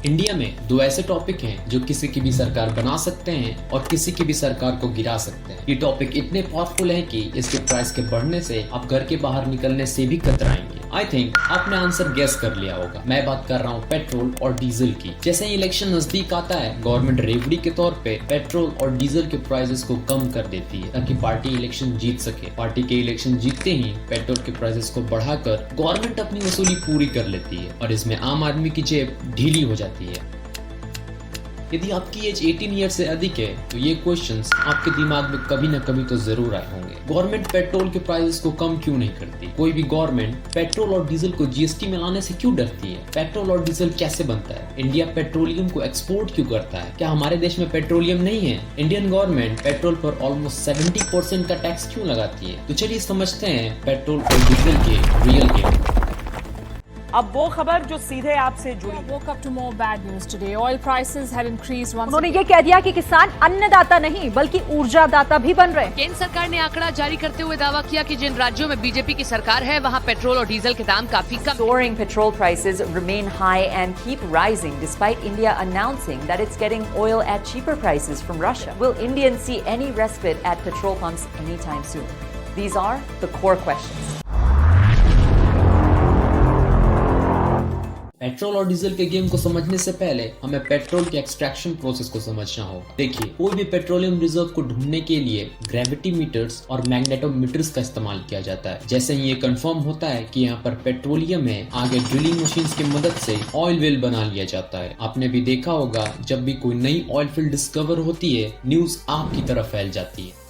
India में दो ऐसे टॉपिक हैं जो किसी की भी सरकार बना सकते हैं और किसी की भी सरकार को गिरा सकते हैं। ये टॉपिक इतने पावरफुल हैं कि इसके प्राइस के बढ़ने से आप घर के बाहर निकलने से भी कतराएंगे। आई थिंक आपने आंसर गेस कर लिया होगा। मैं बात कर रहा हूँ पेट्रोल और डीजल की। जैसे ही इलेक्शन नजदीक आता है, गवर्नमेंट रेवड़ी के तौर पे पेट्रोल और डीजल के प्राइसेस को कम कर देती है ताकि पार्टी इलेक्शन जीत सके। पार्टी के इलेक्शन जीतते ही पेट्रोल के प्राइसेस को बढ़ाकर गवर्नमेंट अपनी वसूली पूरी कर लेती है और इसमें आम आदमी की जेब ढीली हो जाती है। यदि आपकी एज 18 ईयर से अधिक है तो ये क्वेश्चंस आपके दिमाग में कभी न कभी तो जरूर आए होंगे। गवर्नमेंट पेट्रोल के प्राइसेस को कम क्यों नहीं करती? कोई भी गवर्नमेंट पेट्रोल और डीजल को जीएसटी में लाने से क्यों डरती है? पेट्रोल और डीजल कैसे बनता है? इंडिया पेट्रोलियम को एक्सपोर्ट क्यों करता है? क्या हमारे देश में पेट्रोलियम नहीं है? इंडियन गवर्नमेंट पेट्रोल पर ऑलमोस्ट 70% का टैक्स क्यों लगाती है? तो चलिए समझते हैं पेट्रोल और डीजल के रियल गेम। अब वो खबर जो सीधे आपसे जुड़ी। Woke up to more bad news today. Oil prices had increased once. उन्होंने ये कह दिया कि किसान अन्नदाता नहीं बल्कि ऊर्जादाता भी बन रहे हैं। केंद्र सरकार ने आंकड़ा जारी करते हुए दावा किया कि जिन राज्यों में बीजेपी की सरकार है वहां पेट्रोल और डीजल के दाम काफी कम। Soaring petrol prices remain high and keep rising despite India announcing that it's getting oil at cheaper prices from Russia. Will Indians see any respite at petrol pumps anytime soon? These are the core questions. Petrol और diesel के game को समझने से पहले हमें petrol के extraction process को समझना होगा। देखिए, कोई भी पेट्रोलियम रिजर्व को ढूंढने के लिए ग्रेविटी मीटर्स और मैग्नेटोमीटर्स का इस्तेमाल किया जाता है। जैसे ही ये कंफर्म होता है कि यहाँ पर पेट्रोलियम है, आगे ड्रिलिंग मशीन्स की मदद से ऑयल वेल बना लिया जाता है। आपने भी देखा होगा, जब भी कोई नई ऑयल फील्ड डिस्कवर होती है, न्यूज आपकी तरफ फैल जाती है।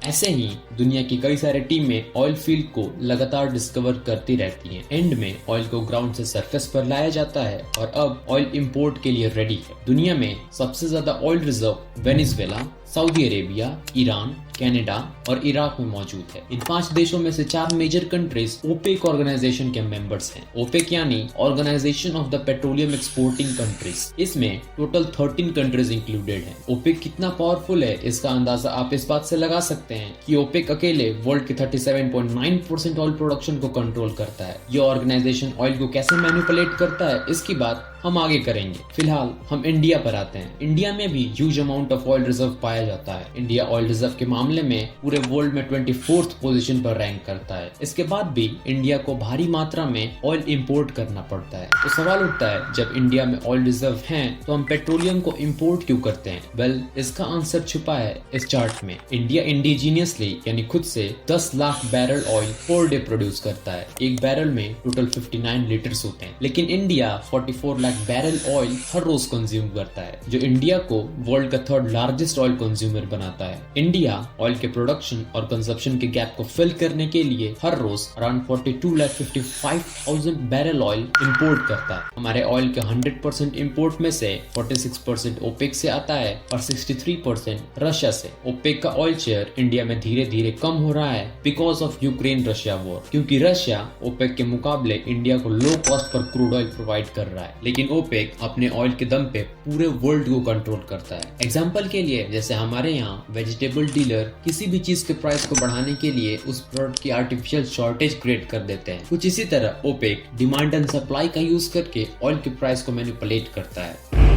ऐसे ही दुनिया की कई सारी टीमें ऑयल फील्ड को लगातार डिस्कवर करती रहती हैं। एंड में ऑयल को ग्राउंड से सरफेस पर लाया जाता है और अब ऑयल इंपोर्ट के लिए रेडी है। दुनिया में सबसे ज्यादा oil reserve Venezuela, Saudi Arabia, Iran, Canada और इराक में मौजूद है। इन 5 देशों में से 4 मेजर कंट्रीज ओपेक ऑर्गेनाइजेशन के मेंबर्स हैं। ओपेक यानी organization of the petroleum exporting countries. इसमें टोटल 13 कंट्रीज इंक्लूडेड हैं। ओपेक कितना पावरफुल है इसका अंदाजा आप इस बात से लगा सकते हैं कि ओपेक अकेले वर्ल्ड के 37.9% ऑयल प्रोडक्शन को कंट्रोल करता है। यह ऑर्गेनाइजेशन ऑयल को कैसे मैनिपुलेट करता है इसकी बात हम आगे करेंगे। फिलहाल हम इंडिया पर आते हैं। इंडिया में भी huge amount of oil reserve पाया जाता है। इंडिया ऑयल रिजर्व के मामले में पूरे वर्ल्ड में 24th पोजीशन पर रैंक करता है। इसके बाद भी इंडिया को भारी मात्रा में ऑयल इंपोर्ट करना पड़ता है। तो सवाल उठता है, जब इंडिया में ऑयल रिजर्व हैं तो हम पेट्रोलियम को इंपोर्ट क्यों करते हैं? वेल, इसका आंसर छुपा है इस चार्ट में। इंडिया इंडिजीनियसली यानी खुद से 10 lakh barrel oil per day produce करता है। एक बैरल में टोटल 59 लीटर्स होते हैं, लेकिन इंडिया 44 बैरल ऑयल हर रोज कंज्यूम करता है, जो इंडिया को वर्ल्ड का 3rd लार्जेस्ट ऑयल कंज्यूमर बनाता है। इंडिया ऑयल के प्रोडक्शन और कंजप्शन के गैप को फिल करने के लिए हर रोज अराउंड 42,55,000 बैरल ऑयल इंपोर्ट करता है। हमारे ऑयल के 100% इंपोर्ट में से 46% ओपेक से आता है और 63% रशिया से। ओपेक का ऑयल शेयर इंडिया में धीरे धीरे कम हो रहा है because of Ukraine Russia war, क्योंकि रशिया ओपेक के मुकाबले इंडिया को low cost per crude oil provide कर रहा है। लेकिन ओपेक अपने ऑयल के दम पे पूरे वर्ल्ड को कंट्रोल करता है। एग्जांपल के लिए, जैसे हमारे यहाँ वेजिटेबल डीलर किसी भी चीज के प्राइस को बढ़ाने के लिए उस प्रोडक्ट की आर्टिफिशियल शॉर्टेज क्रिएट कर देते हैं। कुछ इसी तरह ओपेक डिमांड एंड सप्लाई का यूज करके ऑयल के प्राइस को मैनिपुलेट करता है।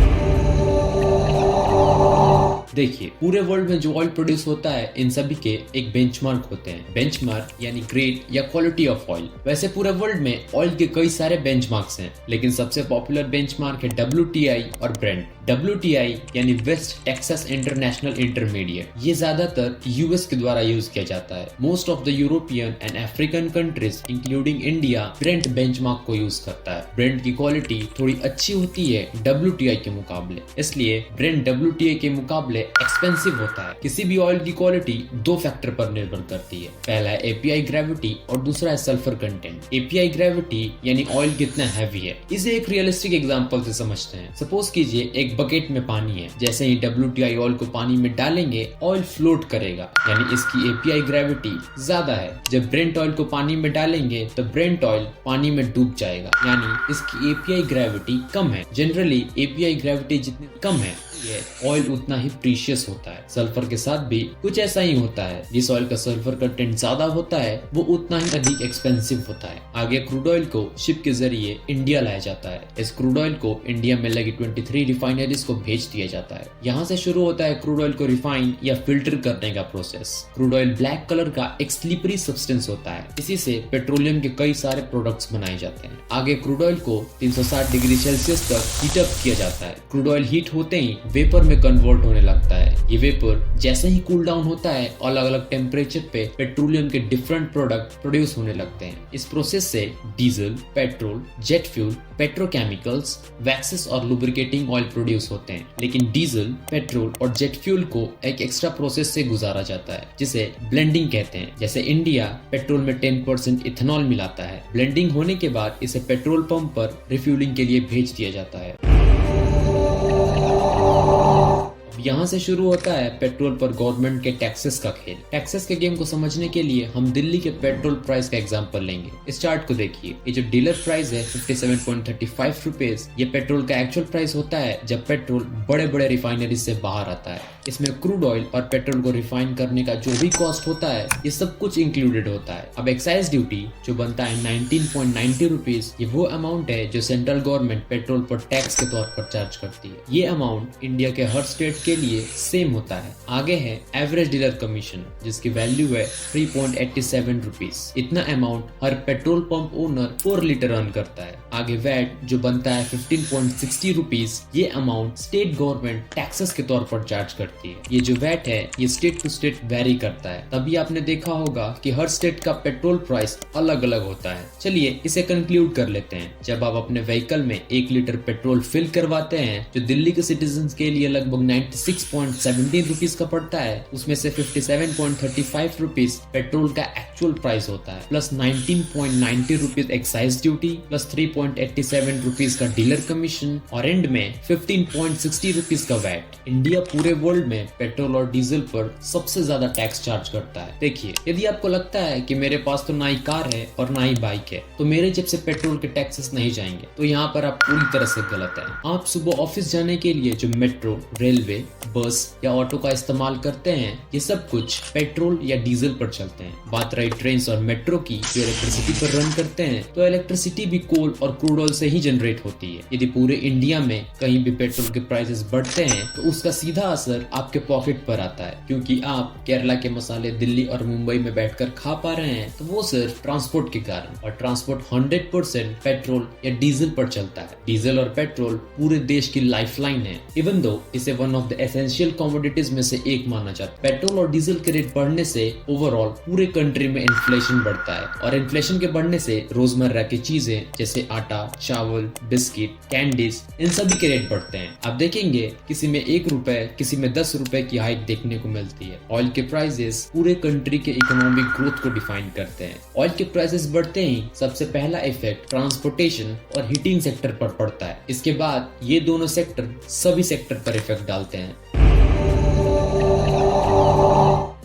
देखिए, पूरे वर्ल्ड में जो ऑयल प्रोड्यूस होता है इन सभी के एक बेंचमार्क होते हैं। बेंचमार्क यानी ग्रेड या क्वालिटी ऑफ ऑयल। वैसे पूरे वर्ल्ड में ऑयल के कई सारे बेंचमार्क्स हैं, लेकिन सबसे पॉपुलर बेंचमार्क है WTI और ब्रेंट। WTI यानी वेस्ट टेक्सास इंटरनेशनल इंटरमीडिएट। ये ज्यादातर यूएस के द्वारा यूज किया जाता है। Most of the European and African countries including India Brent benchmark को यूज करता है। ब्रेंट की क्वालिटी थोड़ी अच्छी होती है WTI के मुकाबले, इसलिए ब्रेंट WTI के मुकाबले एक्सपेंसिव होता है। किसी भी ऑयल की क्वालिटी 2 फैक्टर पर निर्भर करती है। पहला है एपीआई ग्रेविटी और दूसरा है सल्फर कंटेंट। एपीआई ग्रेविटी यानी ऑयल कितना हैवी है। इसे एक रियलिस्टिक एग्जांपल से समझते हैं। सपोज कीजिए एक बकेट में पानी है। जैसे ही WTI ऑयल को पानी में डालेंगे ऑयल फ्लोट करेगा, यानी इसकी एपीआई ग्रेविटी ज्यादा है। जब ब्रेंट ऑयल को पानी में डालेंगे तो ब्रेंट ऑयल पानी में डूब जाएगा, यानी इसकी एपीआई ग्रेविटी कम है। जनरली एपीआई ग्रेविटी जितनी कम है ये ऑयल उतना ही प्रीशियस होता है। सल्फर के साथ भी कुछ ऐसा ही होता है, जिस ऑयल का सल्फर कंटेंट ज्यादा होता है वो उतना ही अधिक एक्सपेंसिव होता है। आगे क्रूड ऑयल को शिप के जरिए इंडिया लाया जाता है। इस क्रूड ऑयल को इंडिया में लगी 23 रिफाइनरीज को भेज दिया जाता है। यहाँ से शुरू होता है क्रूड ऑयल को रिफाइन या फिल्टर करने का process. Crude oil black colour का एक स्लिपरी सब्सटेंस होता है, इसी से पेट्रोलियम के कई सारे प्रोडक्ट्स बनाए जाते हैं। आगे क्रूड ऑयल को 360 डिग्री सेल्सियस तक हीट अप किया जाता है। क्रूड ऑयल हीट होते ही वेपर में कन्वर्ट होने लगता है। ये वेपर जैसे ही कूल डाउन होता है, अलग अलग टेम्परेचर पे पेट्रोलियम के डिफरेंट प्रोडक्ट प्रोड्यूस होने लगते हैं। इस प्रोसेस से diesel, petrol, jet fuel, petrochemicals, waxes और लुब्रिकेटिंग ऑयल प्रोड्यूस होते हैं। लेकिन डीजल, पेट्रोल और जेट फ्यूल को एक एक्स्ट्रा प्रोसेस से गुजारा जाता है, जिसे ब्लेंडिंग कहते हैं। जैसे इंडिया पेट्रोल में 10% इथेनॉल मिलाता है। ब्लेंडिंग होने के बाद इसे पेट्रोल पंप पर रिफ्यूलिंग के लिए भेज दिया जाता है। यहाँ से शुरू होता है पेट्रोल पर गवर्नमेंट के टैक्सेस का खेल। टैक्सेस के गेम को समझने के लिए हम दिल्ली के पेट्रोल प्राइस का एग्जांपल लेंगे। इस चार्ट को देखिए, ये जो डीलर प्राइस है 57.35 रुपीज, ये पेट्रोल का एक्चुअल प्राइस होता है जब पेट्रोल बड़े बड़े रिफाइनरी से बाहर आता है। इसमें क्रूड ऑयल और पेट्रोल को रिफाइन करने का जो भी कॉस्ट होता है, ये सब कुछ इंक्लूडेड होता है। अब एक्साइज ड्यूटी जो बनता है 19.90 रुपीज, ये वो अमाउंट है जो सेंट्रल गवर्नमेंट पेट्रोल पर टैक्स के तौर पर चार्ज करती है। ये अमाउंट इंडिया के हर स्टेट के लिए सेम होता है। आगे है एवरेज डीलर कमीशन, जिसकी वैल्यू है 3.87 रुपीज। इतना अमाउंट हर पेट्रोल पंप ओनर पर लीटर अर्न करता है। आगे वैट जो बनता है 15.60 रुपीज, ये अमाउंट स्टेट गवर्नमेंट टैक्सेस के तौर पर चार्ज करती है। ये जो वैट है ये स्टेट टू स्टेट वेरी करता है। तभी आपने देखा होगा कि हर स्टेट का पेट्रोल प्राइस अलग अलग होता है। चलिए इसे कंक्लूड कर लेते हैं। जब आप अपने व्हीकल में 1 लीटर पेट्रोल फिल करवाते हैं, जो दिल्ली के सिटीजन्स के लिए लगभग 96.17 रुपीज का पड़ता है, उसमें से 57.35 रुपीज पेट्रोल का एक्चुअल प्राइस होता है, plus 19.90 rupees excise duty, plus 3.87 rupees का डीलर कमीशन और एंड में 15.60 रुपीज का वैट। इंडिया पूरे वर्ल्ड में पेट्रोल और डीजल पर सबसे ज्यादा टैक्स चार्ज करता है। देखिए, यदि आपको लगता है कि मेरे पास तो ना ही कार है और ना ही बाइक है, तो मेरे जेब से पेट्रोल के टैक्सेस नहीं जाएंगे, तो यहाँ पर आप पूरी तरह से गलत है। आप सुबह ऑफिस जाने के लिए जो मेट्रो, रेलवे, बस या ऑटो का इस्तेमाल करते हैं, ये सब कुछ पेट्रोल या डीजल पर चलते हैं। बात रही ट्रेन और मेट्रो की, जो इलेक्ट्रिसिटी पर रन करते हैं, तो इलेक्ट्रिसिटी भी कोल और क्रूड ऑयल से ही जनरेट होती है। यदि पूरे इंडिया में कहीं भी पेट्रोल के प्राइसेस बढ़ते हैं, तो उसका सीधा असर आपके पॉकेट पर आता है, क्योंकि आप केरला के मसाले दिल्ली और मुंबई में बैठकर खा पा रहे हैं, तो वो सिर्फ ट्रांसपोर्ट के कारण। और ट्रांसपोर्ट 100% पेट्रोल या डीजल पर चलता है। डीजल और पेट्रोल पूरे देश की लाइफलाइन है, इवन दो इसे one of the essential commodities में से एक माना जाता है। पेट्रोल और डीजल के रेट बढ़ने से ओवरऑल पूरे कंट्री में इन्फ्लेशन बढ़ता है, और इन्फ्लेशन के बढ़ने से रोजमर्रा की चीजें जैसे आटा, चावल, बिस्किट, कैंडीज, इन सभी के रेट बढ़ते हैं। आप देखेंगे किसी में 1 रुपए, किसी में 10 रुपए की हाइक देखने को मिलती है। ऑयल के प्राइसेस पूरे कंट्री के इकोनॉमिक ग्रोथ को डिफाइन करते हैं। ऑयल के प्राइसेस बढ़ते ही सबसे पहला इफेक्ट ट्रांसपोर्टेशन और हीटिंग सेक्टर पर पड़ता है। इसके बाद ये दोनों सेक्टर सभी सेक्टर पर इफेक्ट डालते हैं।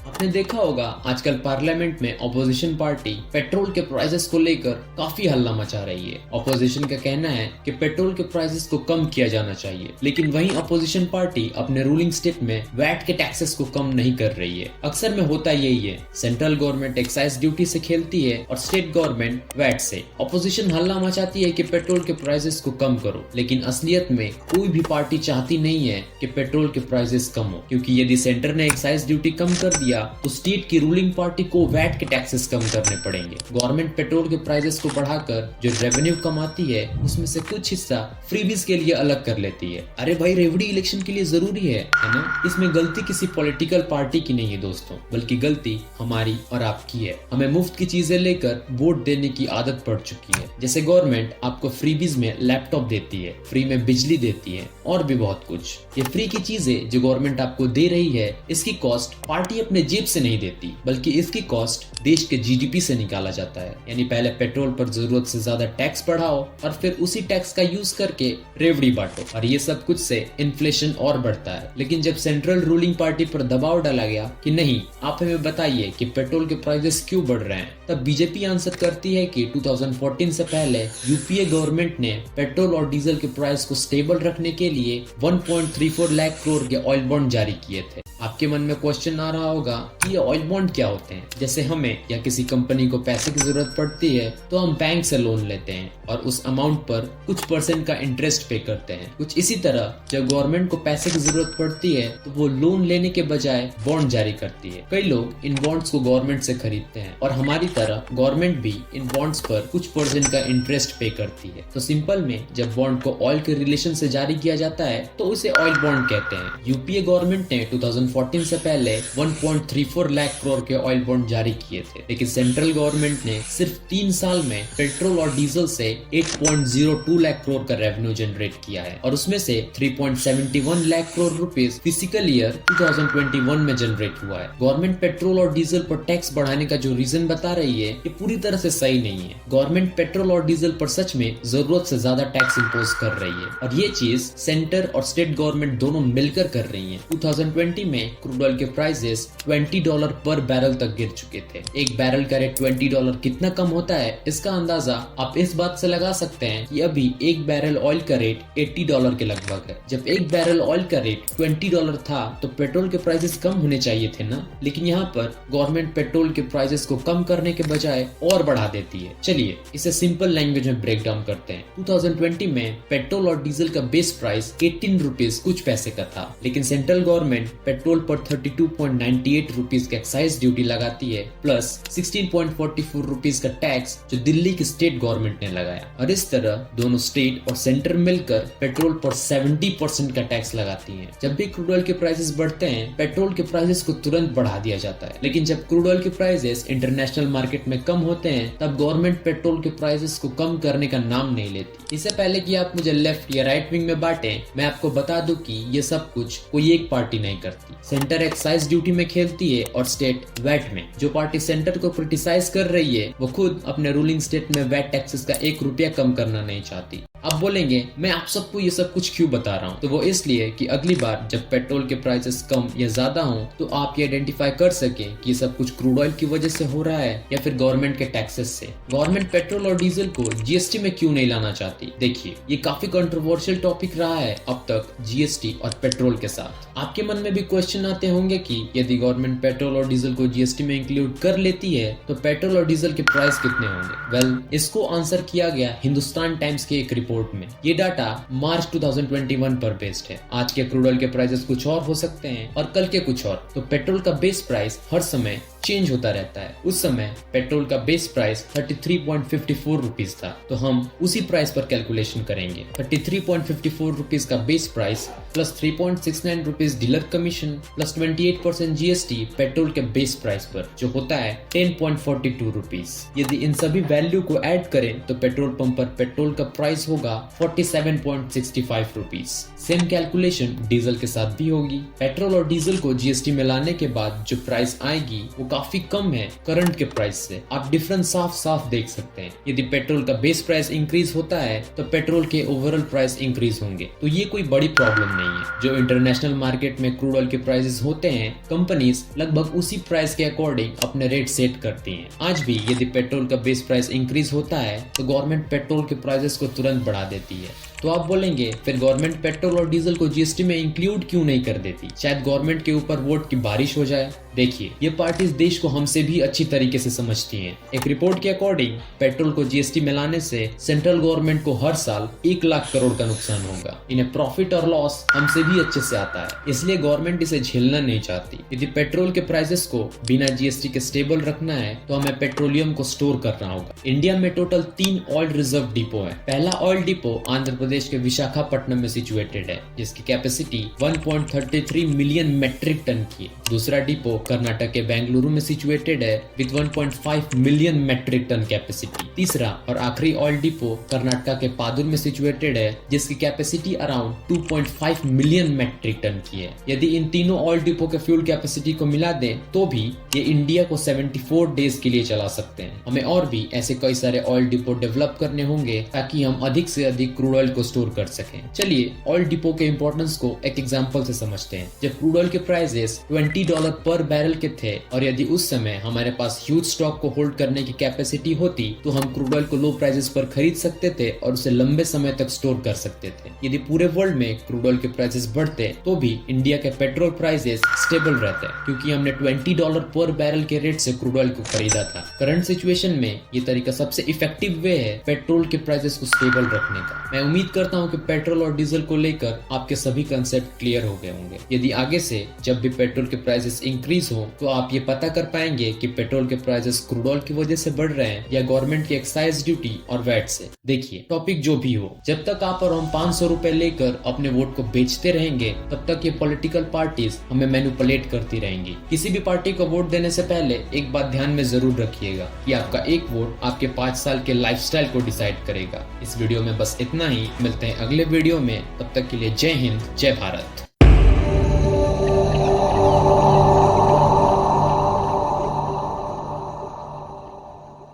आपने देखा होगा आजकल पार्लियामेंट में ऑपोजिशन पार्टी पेट्रोल के प्राइसेस को लेकर काफी हल्ला मचा रही है। ऑपोजिशन का कहना है कि पेट्रोल के प्राइसेस को कम किया जाना चाहिए, लेकिन वहीं ऑपोजिशन पार्टी अपने रूलिंग स्टेट में वैट के टैक्सेस को कम नहीं कर रही है। अक्सर में होता यही है, सेंट्रल गवर्नमेंट एक्साइज ड्यूटी से खेलती है और स्टेट गवर्नमेंट वैट से। ऑपोजिशन हल्ला मचाती है कि पेट्रोल के प्राइसेस को कम करो, लेकिन असलियत में कोई भी पार्टी चाहती नहीं है कि पेट्रोल के प्राइसेस कम हो, क्योंकि यदि सेंटर ने एक्साइज ड्यूटी कम कर दिया तो स्टेट की रूलिंग पार्टी को वैट के टैक्सेस कम करने पड़ेंगे। गवर्नमेंट पेट्रोल के प्राइसेस को बढ़ाकर जो रेवेन्यू कमाती है, उसमें से कुछ हिस्सा फ्रीबीज के लिए अलग कर लेती है। अरे भाई, रेवड़ी इलेक्शन के लिए जरूरी है ना? इसमें गलती किसी पॉलिटिकल पार्टी की नहीं है दोस्तों, बल्कि गलती हमारी और आपकी है। हमें मुफ्त की चीजें लेकर वोट देने की आदत पड़ चुकी है। जैसे गवर्नमेंट आपको फ्रीबीज में लैपटॉप देती है, फ्री में बिजली देती है और भी बहुत कुछ। ये फ्री की चीजें जो गवर्नमेंट आपको दे रही है, इसकी कॉस्ट पार्टी अपने जेब जेब से नहीं देती, बल्कि इसकी कॉस्ट देश के जीडीपी से निकाला जाता है। यानी पहले पेट्रोल पर जरूरत से ज्यादा टैक्स बढ़ाओ और फिर उसी टैक्स का यूज करके रेवड़ी बांटो, और ये सब कुछ से इन्फ्लेशन और बढ़ता है। लेकिन जब सेंट्रल रूलिंग पार्टी पर दबाव डाला गया कि नहीं, आप हमें बताइए कि पेट्रोल के प्राइसेस क्यों बढ़ रहे हैं, तब बीजेपी आंसर करती है कि 2014 से पहले यूपीए गवर्नमेंट ने पेट्रोल और डीजल के प्राइस को स्टेबल रखने के लिए 1.34 लाख करोड़ के ऑयल बॉन्ड जारी किए थे। आपके मन में क्वेश्चन आ रहा होगा कि ये ऑयल बॉन्ड क्या होते हैं। जैसे हमें या किसी कंपनी को पैसे की जरूरत पड़ती है तो हम बैंक से लोन लेते हैं और उस अमाउंट पर कुछ % का इंटरेस्ट पे करते हैं। कुछ इसी तरह जब गवर्नमेंट को पैसे की जरूरत पड़ती है तो वो लोन लेने के बजाय बॉन्ड जारी करती है। कई लोग इन बॉन्ड्स को गवर्नमेंट से खरीदते हैं और हमारी तरह गवर्नमेंट भी इन बॉन्ड्स पर कुछ % का इंटरेस्ट पे करती है। तो सिंपल में जब बॉन्ड को ऑयल के रिलेशन से जारी किया जाता है तो उसे ऑयल बॉन्ड कहते हैं। यूपीए गवर्नमेंट ने 2014 से पहले 1.34 लाख करोड़ के ऑयल बॉन्ड जारी किए थे, लेकिन सेंट्रल गवर्नमेंट ने सिर्फ 3 साल में पेट्रोल और डीजल से 8.02 लाख करोड़ का रेवेन्यू जनरेट किया है और उसमें से 3.71 lakh crore rupees physical year 2021 में जनरेट हुआ है। गवर्नमेंट पेट्रोल और डीजल पर टैक्स बढ़ाने का जो रीजन बता रही है ये पूरी तरह से सही नहीं है। गवर्नमेंट पेट्रोल और डीजल पर सच में जरूरत से ज्यादा टैक्स इंपोज कर रही है और ये चीज सेंटर और स्टेट गवर्नमेंट दोनों मिलकर कर रही है। 2020 में क्रूड ऑयल के प्राइसेस $20 पर बैरल तक गिर चुके थे। एक बैरल का रेट $20 कितना कम होता है, इसका अंदाजा आप इस बात से लगा सकते हैं कि अभी एक बैरल ऑयल का रेट $80 के लगभग है। जब एक बैरल ऑयल का रेट $20 था तो पेट्रोल के प्राइसेस कम होने चाहिए थे ना, लेकिन यहाँ पर गवर्नमेंट पेट्रोल के प्राइसेस को कम करने के बजाय और बढ़ा देती है। चलिए इसे सिंपल लैंग्वेज में ब्रेक डाउन करते हैं। 2020 में पेट्रोल और डीजल का बेस प्राइस 18 रुपीस कुछ पैसे का था, लेकिन सेंट्रल गवर्नमेंट पेट्रोल पर 32.98 रुपीस का एक्साइज ड्यूटी लगाती है प्लस 16.44 रुपीस का टैक्स जो दिल्ली की स्टेट गवर्नमेंट ने लगाया, और इस तरह दोनों स्टेट और सेंटर मिलकर पेट्रोल पर 70% का टैक्स लगाती हैं। जब भी क्रूड ऑयल के प्राइसेस बढ़ते हैं पेट्रोल के प्राइसेस को तुरंत बढ़ा दिया जाता है, लेकिन जब क्रूड ऑयल के प्राइसेस इंटरनेशनल मार्केट में कम होते हैं तब गवर्नमेंट पेट्रोल के प्राइसेस को कम करने का नाम नहीं लेती। इससे पहले कि आप मुझे लेफ्ट या राइट विंग में बांटें, मैं आपको बता दूं कि ये सब कुछ कोई एक पार्टी नहीं करती। सेंटर एक्साइज ड्यूटी में खेलती है और स्टेट वैट में। जो पार्टी सेंटर को क्रिटिसाइज कर रही है वो खुद अपने रूलिंग स्टेट में वैट टैक्सेस का 1 रुपया कम करना नहीं चाहती। आप बोलेंगे मैं आप सबको ये सब कुछ क्यों बता रहा हूँ, तो वो इसलिए कि अगली बार जब पेट्रोल के प्राइसेस कम या ज्यादा हों तो आप ये आइडेंटिफाई कर सके कि ये सब कुछ क्रूड ऑयल की वजह से हो रहा है या फिर गवर्नमेंट के टैक्सेस से। गवर्नमेंट पेट्रोल और डीजल को जीएसटी में क्यों नहीं लाना चाहती? देखिए ये काफी कंट्रोवर्शियल टॉपिक रहा है अब तक जीएसटी और पेट्रोल के साथ। आपके मन में भी क्वेश्चन आते होंगे कि यदि गवर्नमेंट पेट्रोल और डीजल को जीएसटी में इंक्लूड कर लेती है तो पेट्रोल और डीजल के प्राइस कितने होंगे? वेल, इसको आंसर किया गया हिंदुस्तान टाइम्स के एक रिपोर्ट में। ये डाटा मार्च 2021 पर बेस्ड है। आज के क्रूड ऑयल के प्राइसेस कुछ और हो सकते हैं और कल के कुछ और। तो पेट्रोल का बेस प्राइस हर समय चेंज होता रहता है। उस समय पेट्रोल का बेस प्राइस 33.54 रुपीस था, तो हम उसी प्राइस पर कैलकुलेशन करेंगे। 33.54 रुपीस का base price plus 3.69 rupees dealer commission plus 28% GST petrol के बेस प्राइस पर, जो होता है 10.42 रुपीस। यदि इन सभी वैल्यू को ऐड करें तो पेट्रोल पंप पर पेट्रोल का प्राइस होगा 47.65 रुपीस। सेम कैलकुलेशन डीजल के साथ भी होगी। पेट्रोल और डीजल को जीएसटी में लाने के बाद जो प्राइस आएगी वो काफी कम है करंट के प्राइस से। आप डिफरेंस साफ साफ देख सकते हैं। यदि पेट्रोल का बेस प्राइस इंक्रीज होता है तो पेट्रोल के ओवरऑल प्राइस इंक्रीज होंगे। तो ये कोई बड़ी प्रॉब्लम नहीं है। जो इंटरनेशनल मार्केट में क्रूड ऑयल के प्राइसेस होते हैं, कंपनीज लगभग उसी प्राइस के अकॉर्डिंग अपने रेट सेट करती हैं। आज भी यदि पेट्रोल का बेस प्राइस इंक्रीज होता है तो गवर्नमेंट पेट्रोल के प्राइसेस को तुरंत बढ़ा देती है। तो आप बोलेंगे फिर गवर्नमेंट पेट्रोल और डीजल को जीएसटी में इंक्लूड क्यों नहीं कर देती? शायद गवर्नमेंट के ऊपर वोट की बारिश हो जाए। देखिए ये पार्टीज देश को हमसे भी अच्छी तरीके से समझती हैं। एक रिपोर्ट के अकॉर्डिंग पेट्रोल को जीएसटी में लाने से सेंट्रल गवर्नमेंट को हर साल 1 लाख करोड़ का नुकसान होगा। इन्हें प्रॉफिट और लॉस हमसे भी अच्छे से आता है, इसलिए गवर्नमेंट इसे झेलना नहीं चाहती। यदि पेट्रोल के प्राइसेस को बिना जीएसटी के स्टेबल रखना है तो हमें पेट्रोलियम को स्टोर करना होगा। इंडिया में टोटल 3 ऑयल रिजर्व डिपो है। पहला oil oil depot Andhra Pradesh के विशाखापट्टनम में सिचुएटेड है, जिसकी कैपेसिटी 1.33 मिलियन मेट्रिक टन की है। दूसरा डिपो कर्नाटक के बेंगलुरु में सिचुएटेड है with 1.5 million metric ton capacity. तीसरा और आखिरी ऑयल डिपो कर्नाटक के पादुर में सिचुएटेड है, जिसकी capacity around 2.5 million metric ton की है। यदि इन तीनों ऑयल डिपो के फ्यूल कैपेसिटी को मिला दें तो भी ये इंडिया को 74 डेज के लिए चला सकते हैं। हमें और भी ऐसे कई सारे ऑयल डिपो डेवलप करने होंगे ताकि हम अधिक से अधिक क्रूड ऑयल को स्टोर कर सकें। चलिए ऑयल डिपो के इंपॉर्टेंस को एक एग्जांपल से समझते हैं। जब क्रूड ऑयल के प्राइसेस $20 पर बैरल के थे और यदि उस समय हमारे पास ह्यूज स्टॉक को होल्ड करने की कैपेसिटी होती तो हम क्रूड ऑयल को लो प्राइसेस पर खरीद सकते थे और उसे लंबे समय तक स्टोर कर सकते थे। यदि पूरे वर्ल्ड में क्रूड ऑयल के प्राइसेस बढ़ते तो भी इंडिया के पेट्रोल प्राइसेस स्टेबल रहते, क्योंकि हमने $20 पर बैरल के रेट से क्रूड ऑयल को खरीदा था। करंट सिचुएशन में ये तरीका सबसे इफेक्टिव वे है पेट्रोल के प्राइसेस को स्टेबल रखने का। मैं उम्मीद करता हूँ कि पेट्रोल और डीजल को लेकर आपके सभी कंसेप्ट क्लियर हो गए होंगे। यदि आगे से जब भी पेट्रोल के प्राइसेस इंक्रीज हो तो आप ये पता कर पाएंगे कि पेट्रोल के प्राइसेस क्रूड ऑयल की वजह से बढ़ रहे हैं या गवर्नमेंट की एक्साइज ड्यूटी और वैट से। देखिए टॉपिक जो भी हो, जब तक आप और हम 500 रुपए लेकर अपने वोट को बेचते रहेंगे तब तक ये पॉलिटिकल पार्टीज हमें मैनिपुलेट करती रहेंगी। किसी भी पार्टी को वोट देने से पहले एक बात ध्यान में जरूर रखिएगा कि आपका एक वोट आपके 5 साल के लाइफस्टाइल को डिसाइड करेगा। इस वीडियो में बस इतना ही, मिलते हैं अगले वीडियो में, तब तक के लिए जय हिंद, जय भारत।